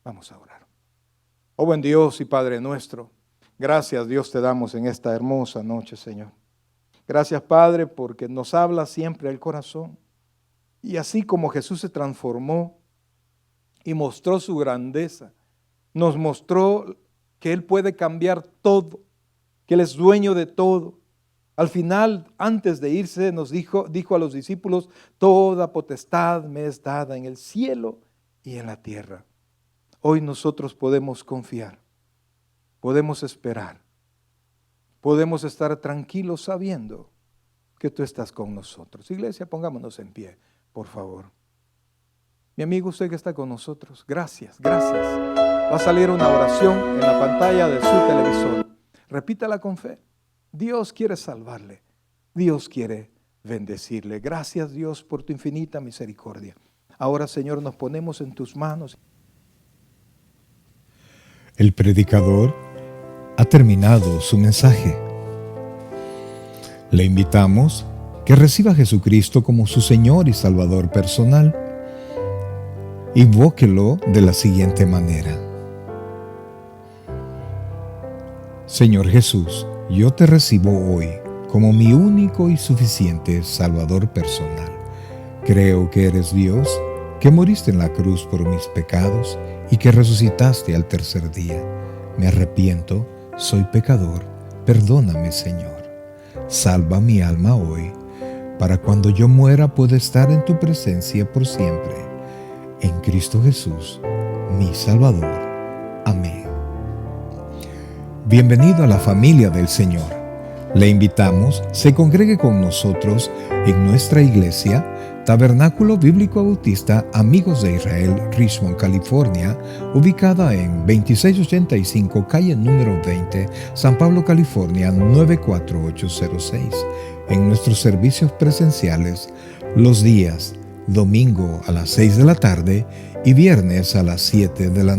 Vamos a orar. Oh buen Dios y Padre nuestro, gracias Dios te damos en esta hermosa noche, Señor. Gracias, Padre, porque nos habla siempre el corazón. Y así como Jesús se transformó y mostró su grandeza, nos mostró que Él puede cambiar todo, que Él es dueño de todo. Al final, antes de irse, nos dijo a los discípulos, toda potestad me es dada en el cielo y en la tierra. Hoy nosotros podemos confiar, podemos esperar, podemos estar tranquilos sabiendo que tú estás con nosotros. Iglesia, pongámonos en pie, por favor. Mi amigo, usted que está con nosotros, gracias, gracias. Va a salir una oración en la pantalla de su televisor. Repítala con fe. Dios quiere salvarle. Dios quiere bendecirle. Gracias, Dios, por tu infinita misericordia. Ahora, Señor, nos ponemos en tus manos. El predicador ha terminado su mensaje. Le invitamos que reciba a Jesucristo como su Señor y Salvador personal. Invóquelo de la siguiente manera: Señor Jesús, yo te recibo hoy como mi único y suficiente Salvador personal. Creo que eres Dios, que moriste en la cruz por mis pecados y que resucitaste al tercer día. Me arrepiento, soy pecador, perdóname, Señor. Salva mi alma hoy, para cuando yo muera pueda estar en tu presencia por siempre. En Cristo Jesús, mi Salvador. Amén. Bienvenido a la familia del Señor. Le invitamos, se congregue con nosotros en nuestra iglesia, Tabernáculo Bíblico Bautista Amigos de Israel, Richmond, California, ubicada en 2685 calle número 20, San Pablo, California, 94806. En nuestros servicios presenciales, los días domingo a las 6 de la tarde y viernes a las 7 de la noche.